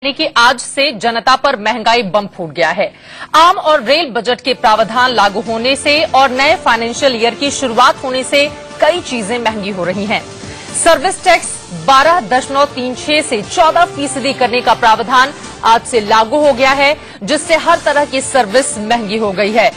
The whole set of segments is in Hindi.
यानी कि आज से जनता पर महंगाई बम फूट गया है। आम और रेल बजट के प्रावधान लागू होने से और नए फाइनेंशियल ईयर की शुरुआत होने से कई चीजें महंगी हो रही हैं। सर्विस टैक्स 12.36 से 14% करने का प्रावधान आज से लागू हो गया है, जिससे हर तरह की सर्विस महंगी हो गई है।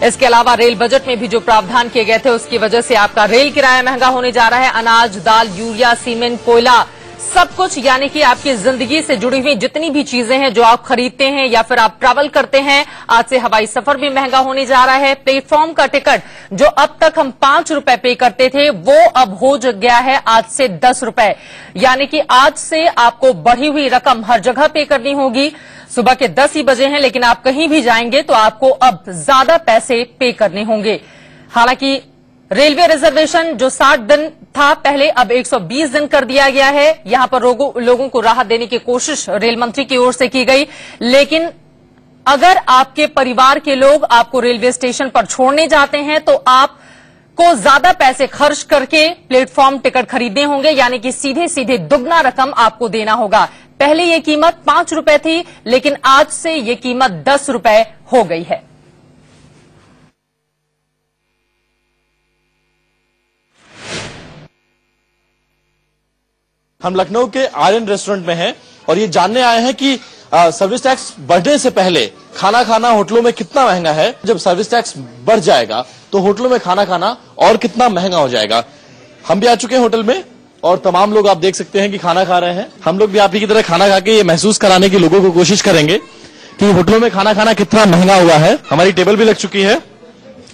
इसके अलावा रेल बजट में भी जो प्रावधान किए गए थे उसकी वजह से आपका रेल किराया महंगा होने जा रहा है। अनाज, दाल, यूरिया, सीमेंट, कोयला, सब कुछ यानी कि आपकी जिंदगी से जुड़ी हुई जितनी भी चीजें हैं जो आप खरीदते हैं या फिर आप ट्रैवल करते हैं, आज से हवाई सफर भी महंगा होने जा रहा है। प्लेटफॉर्म का टिकट जो अब तक हम 5 रुपए पे करते थे वो अब हो गया है आज से 10 रुपए, यानी कि आज से आपको बढ़ी हुई रकम हर जगह पे करनी होगी। सुबह के 10 ही बजे हैं, लेकिन आप कहीं भी जाएंगे तो आपको अब ज्यादा पैसे पे करने होंगे। हालांकि रेलवे रिजर्वेशन जो 60 दिन था पहले, अब 120 दिन कर दिया गया है। यहां पर लोगों को राहत देने की कोशिश रेल मंत्री की ओर से की गई, लेकिन अगर आपके परिवार के लोग आपको रेलवे स्टेशन पर छोड़ने जाते हैं तो आपको ज्यादा पैसे खर्च करके प्लेटफॉर्म टिकट खरीदने होंगे, यानी कि सीधे सीधे दुगना रकम आपको देना होगा। पहले ये कीमत 5 रुपए थी, लेकिन आज से ये कीमत 10 रुपए हो गई है। हम लखनऊ के आर्यन रेस्टोरेंट में हैं और ये जानने आए हैं कि सर्विस टैक्स बढ़ने से पहले खाना खाना होटलों में कितना महंगा है। जब सर्विस टैक्स बढ़ जाएगा तो होटलों में खाना खाना और कितना महंगा हो जाएगा। हम भी आ चुके हैं होटल में और तमाम लोग आप देख सकते हैं कि खाना खा रहे हैं। हम लोग भी आप ही की तरह खाना खा के ये महसूस कराने की लोगों को कोशिश करेंगे कि होटलों में खाना खाना कितना महंगा हुआ है। हमारी टेबल भी लग चुकी है।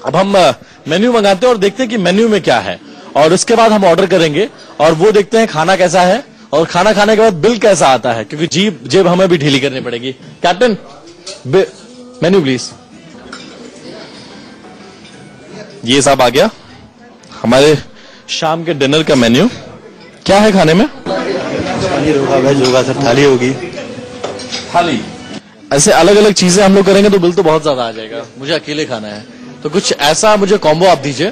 अब हम मेन्यू मंगाते हैं और देखते हैं कि मेन्यू में क्या है, और उसके बाद हम ऑर्डर करेंगे और वो देखते हैं खाना कैसा है और खाना खाने के बाद बिल कैसा आता है, क्योंकि जेब हमें भी ढीली करनी पड़ेगी। Captain, menu please. ये सब आ गया हमारे शाम के डिनर का मेन्यू। क्या है खाने में? पनीर होगा, वेज होगा सर, थाली होगी। थाली, ऐसे अलग अलग चीजें हम लोग करेंगे तो बिल तो बहुत ज्यादा आ जाएगा। मुझे अकेले खाना है तो कुछ ऐसा मुझे कॉम्बो आप दीजिए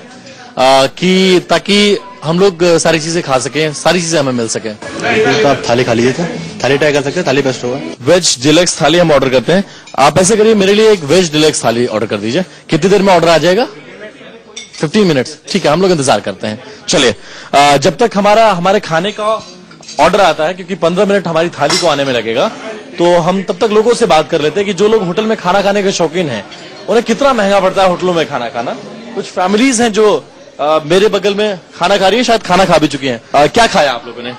कि ताकि हम लोग सारी चीजें खा सकें, सारी चीजें हमें मिल सके। तो आप थाली खा लीजिए था, थाली ट्राई कर सकते हैं, थाली बेस्ट होगा। वेज डिलक्स थाली हम ऑर्डर करते हैं। आप ऐसे करिए, मेरे लिए एक वेज डिलक्स थाली ऑर्डर कर दीजिए। कितनी देर में ऑर्डर आ जाएगा? 15 मिनट्स, ठीक है, हम लोग इंतजार करते हैं। चलिए, जब तक हमारे खाने का ऑर्डर आता है, क्योंकि 15 मिनट हमारी थाली को आने में लगेगा, तो हम तब तक लोगों से बात कर लेते हैं कि जो लोग होटल में खाना खाने के शौकीन हैं उन्हें कितना महंगा पड़ता है होटलों में खाना खाना। कुछ फैमिलीज हैं जो मेरे बगल में खाना खा रही है, शायद खाना खा भी चुकी हैं। क्या खाया आप लोगों ने?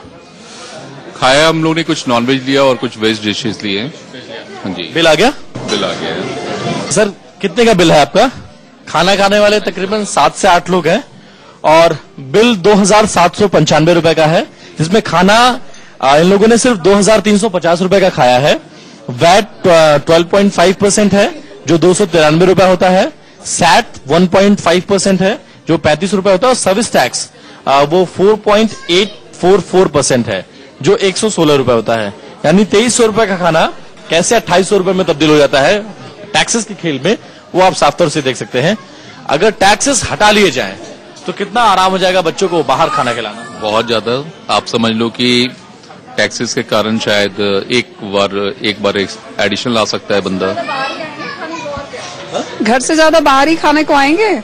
खाया हम लोगों ने कुछ नॉनवेज लिया और कुछ वेज डिशेस लिए। हाँ जी। बिल आ गया? बिल आ गया। सर, कितने का बिल है आपका? खाना खाने वाले तकरीबन 7 से 8 लोग हैं और बिल 2795 रुपए का है, जिसमें खाना इन लोगों ने सिर्फ 2350 रुपए का खाया है। वैट 12.5% है जो 293 रुपए होता है। सैट 1.5% है जो 35 रुपए होता है, और सर्विस टैक्स वो 4.844% है जो 116 रुपए होता है। यानी 2300 रुपए का खाना कैसे 2800 रुपए में तब्दील हो जाता है टैक्सेस के खेल में, वो आप साफ तौर से देख सकते हैं। अगर टैक्सेस हटा लिए जाएं तो कितना आराम हो जाएगा बच्चों को बाहर खाना खिलाना। बहुत ज्यादा। आप समझ लो कि टैक्सेस के कारण शायद एक बार एडिशनल ला सकता है बंदा। घर से ज्यादा बाहर ही खाने को आएंगे।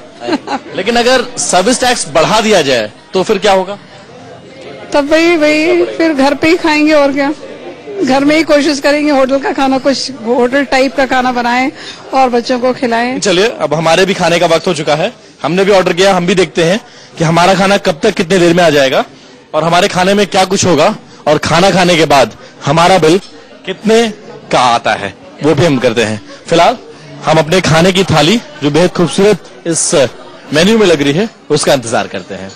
लेकिन अगर सर्विस टैक्स बढ़ा दिया जाए तो फिर क्या होगा? तब वही फिर घर पे ही खाएंगे, और क्या, घर में ही कोशिश करेंगे होटल का खाना, कुछ होटल टाइप का खाना बनाएं और बच्चों को खिलाएं। चलिए, अब हमारे भी खाने का वक्त हो चुका है। हमने भी ऑर्डर किया, हम भी देखते हैं कि हमारा खाना कब तक कितने देर में आ जाएगा और हमारे खाने में क्या कुछ होगा, और खाना खाने के बाद हमारा बिल कितने का आता है वो भी हम करते हैं। फिलहाल हम अपने खाने की थाली जो बेहद खूबसूरत इस मेन्यू में लग रही है उसका इंतजार करते हैं।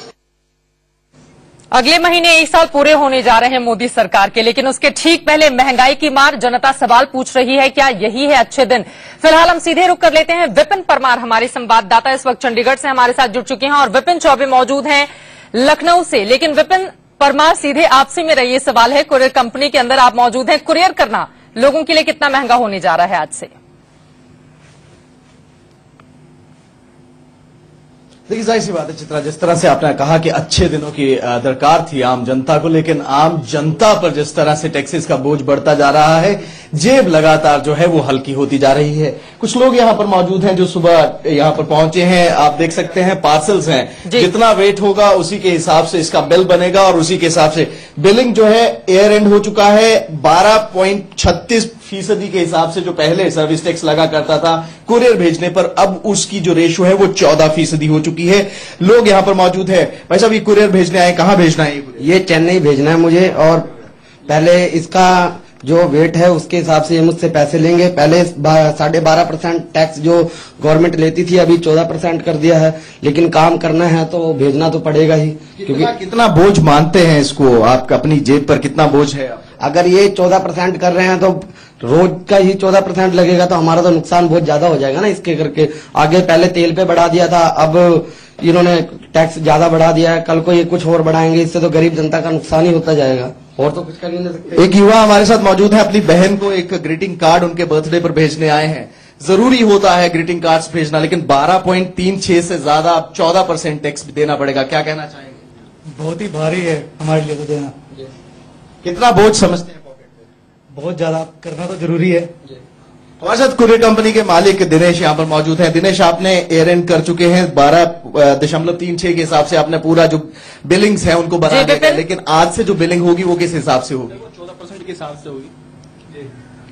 अगले महीने 1 साल पूरे होने जा रहे हैं मोदी सरकार के, लेकिन उसके ठीक पहले महंगाई की मार। जनता सवाल पूछ रही है, क्या यही है अच्छे दिन? फिलहाल हम सीधे रुख कर लेते हैं। विपिन परमार हमारे संवाददाता इस वक्त चंडीगढ़ से हमारे साथ जुड़ चुके हैं और विपिन चौबे मौजूद हैं लखनऊ से। लेकिन विपिन परमार, सीधे आपसे मेरा ये सवाल है, कुरियर कंपनी के अंदर आप मौजूद हैं, कुरियर करना लोगों के लिए कितना महंगा होने जा रहा है आज से? देखिए जाहिर सी बात है चित्रा, जिस तरह से आपने कहा कि अच्छे दिनों की दरकार थी आम जनता को, लेकिन आम जनता पर जिस तरह से टैक्सेस का बोझ बढ़ता जा रहा है, जेब लगातार जो है वो हल्की होती जा रही है। कुछ लोग यहाँ पर मौजूद हैं जो सुबह यहाँ पर पहुंचे हैं, आप देख सकते हैं पार्सल्स हैं, जितना वेट होगा उसी के हिसाब से इसका बिल बनेगा और उसी के हिसाब से बिलिंग जो है एयर एंड हो चुका है। 12.36% के हिसाब से जो पहले सर्विस टैक्स लगा करता था कुरियर भेजने पर, अब उसकी जो रेशो है वो 14% हो चुकी है। लोग यहाँ पर मौजूद है। भाई साहब, ये कुरियर भेजने आए, कहाँ भेजना है? ये चेन्नई भेजना है मुझे, और पहले इसका जो वेट है उसके हिसाब से ये मुझसे पैसे लेंगे। पहले 12.5% टैक्स जो गवर्नमेंट लेती थी अभी 14% कर दिया है, लेकिन काम करना है तो भेजना तो पड़ेगा ही। क्योंकि कितना बोझ मानते हैं इसको आप, अपनी जेब पर कितना बोझ है? अगर ये 14% कर रहे हैं तो रोज का ही 14% लगेगा, तो हमारा तो नुकसान बहुत ज्यादा हो जाएगा ना इसके करके। आगे पहले तेल पे बढ़ा दिया था, अब इन्होंने टैक्स ज्यादा बढ़ा दिया है, कल को ये कुछ और बढ़ाएंगे, इससे तो गरीब जनता का नुकसान ही होता जाएगा, और तो कुछ कर नहीं सकते। एक युवा हमारे साथ मौजूद है, अपनी बहन को एक ग्रीटिंग कार्ड उनके बर्थडे पर भेजने आए हैं। जरूरी होता है ग्रीटिंग कार्ड्स भेजना, लेकिन 12.36 से ज्यादा 14% टैक्स देना पड़ेगा, क्या कहना चाहेंगे? बहुत ही भारी है हमारे लिए तो देना। कितना बोझ समझते हैं पॉकेट में? बहुत ज्यादा, करना तो जरूरी है। हमारे साथ कुरियर कंपनी के मालिक दिनेश यहाँ पर मौजूद हैं। दिनेश, आपने एयर एंड कर चुके हैं, 12.36 के हिसाब से आपने पूरा जो बिलिंग्स है उनको बना दिया, लेकिन आज से जो बिलिंग होगी वो किस हिसाब से होगी? 14% के हिसाब से होगी।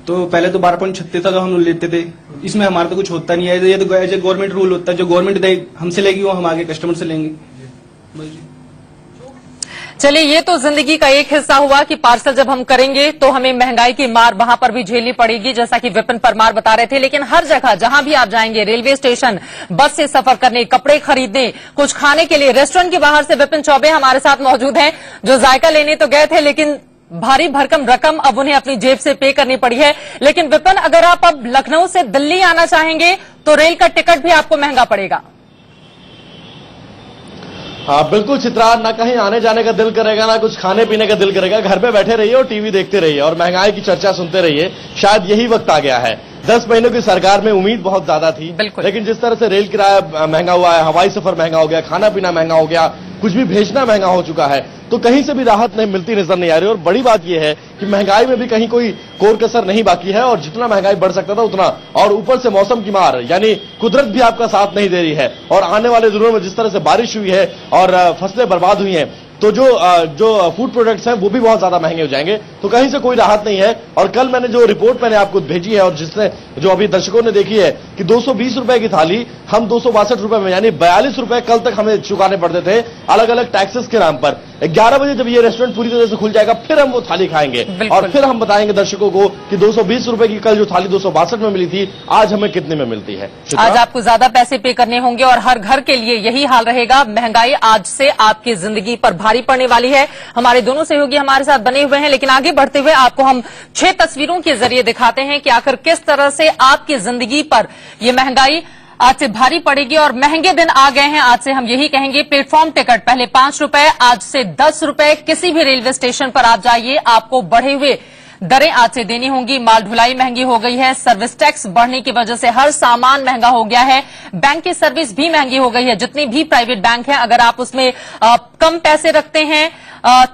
तो पहले तो 12.36 तक हम लेते थे, इसमें हमारा तो कुछ होता नहीं है। ये तो एज ए गवर्नमेंट रूल होता है, जो गवर्नमेंट हमसे लेगी वो हम आगे कस्टमर से लेंगे। चलिए, ये तो जिंदगी का एक हिस्सा हुआ कि पार्सल जब हम करेंगे तो हमें महंगाई की मार वहां पर भी झेलनी पड़ेगी, जैसा कि विपिन परमार बता रहे थे। लेकिन हर जगह जहां भी आप जाएंगे, रेलवे स्टेशन, बस से सफर करने, कपड़े खरीदने, कुछ खाने के लिए, रेस्टोरेंट के बाहर से विपिन चौबे हमारे साथ मौजूद हैं, जो जायका लेने तो गए थे लेकिन भारी भरकम रकम अब उन्हें अपनी जेब से पे करनी पड़ी है। लेकिन विपिन, अगर आप अब लखनऊ से दिल्ली आना चाहेंगे तो रेल का टिकट भी आपको महंगा पड़ेगा। हाँ बिल्कुल चित्रा, ना कहीं आने जाने का दिल करेगा, ना कुछ खाने पीने का दिल करेगा। घर पे बैठे रहिए और टीवी देखते रहिए और महंगाई की चर्चा सुनते रहिए। शायद यही वक्त आ गया है। 10 महीनों की सरकार में उम्मीद बहुत ज्यादा थी, लेकिन जिस तरह से रेल किराया महंगा हुआ है, हवाई सफर महंगा हो गया, खाना पीना महंगा हो गया, कुछ भी भेजना महंगा हो चुका है, तो कहीं से भी राहत नहीं मिलती नजर नहीं आ रही। और बड़ी बात यह है कि महंगाई में भी कहीं कोई कोर कसर नहीं बाकी है, और जितना महंगाई बढ़ सकता था उतना, और ऊपर से मौसम की मार, यानी कुदरत भी आपका साथ नहीं दे रही है। और आने वाले दिनों में जिस तरह से बारिश हुई है और फसलें बर्बाद हुई हैं, तो जो फूड प्रोडक्ट्स हैं वो भी बहुत ज्यादा महंगे हो जाएंगे। तो कहीं से कोई राहत नहीं है। और कल मैंने जो रिपोर्ट मैंने आपको भेजी है और जिसने जो अभी दर्शकों ने देखी है कि 220 रुपए की थाली हम 262 रुपए में, यानी 42 रुपए कल तक हमें चुकाने पड़ते थे अलग अलग टैक्सेस के नाम पर। 11 बजे जब ये रेस्टोरेंट पूरी तरह से खुल जाएगा फिर हम वो थाली खाएंगे और फिर हम बताएंगे दर्शकों को कि 220 रुपए की कल जो थाली 262 में मिली थी, आज हमें कितने में मिलती है। आज आपको ज्यादा पैसे पे करने होंगे और हर घर के लिए यही हाल रहेगा। महंगाई आज से आपकी जिंदगी पर भारी पड़ने वाली है। हमारे दोनों सहयोगी हमारे साथ बने हुए हैं, लेकिन आगे बढ़ते हुए आपको हम 6 तस्वीरों के जरिए दिखाते हैं कि आखिर किस तरह से आपकी जिंदगी पर यह महंगाई आज से भारी पड़ेगी। और महंगे दिन आ गए हैं, आज से हम यही कहेंगे। प्लेटफॉर्म टिकट पहले 5 रुपए, आज से 10 रुपए। किसी भी रेलवे स्टेशन पर आप जाइए, आपको बढ़े हुए दरें आज से देनी होंगी। माल ढुलाई महंगी हो गई है, सर्विस टैक्स बढ़ने की वजह से हर सामान महंगा हो गया है, बैंक की सर्विस भी महंगी हो गई है। जितने भी प्राइवेट बैंक हैं, अगर आप उसमें कम पैसे रखते हैं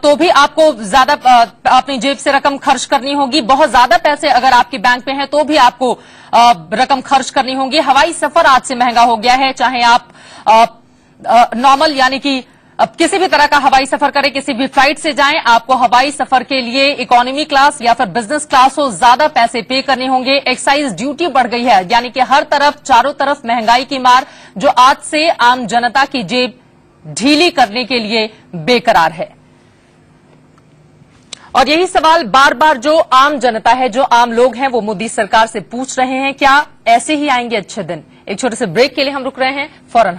तो भी आपको ज्यादा अपनी जेब से रकम खर्च करनी होगी। बहुत ज्यादा पैसे अगर आपके बैंक में हैं तो भी आपको रकम खर्च करनी होगी। हवाई सफर आज से महंगा हो गया है, चाहे आप नॉर्मल यानी कि अब किसी भी तरह का हवाई सफर करें, किसी भी फ्लाइट से जाएं, आपको हवाई सफर के लिए इकोनॉमी क्लास या फिर बिजनेस क्लास हो, ज्यादा पैसे पे करने होंगे। एक्साइज ड्यूटी बढ़ गई है, यानी कि हर तरफ चारों तरफ महंगाई की मार, जो आज से आम जनता की जेब ढीली करने के लिए बेकरार है। और यही सवाल बार बार जो आम जनता है, जो आम लोग हैं, वो मोदी सरकार से पूछ रहे हैं, क्या ऐसे ही आएंगे अच्छे दिन? एक छोटे से ब्रेक के लिए हम रुक रहे हैं, फौरन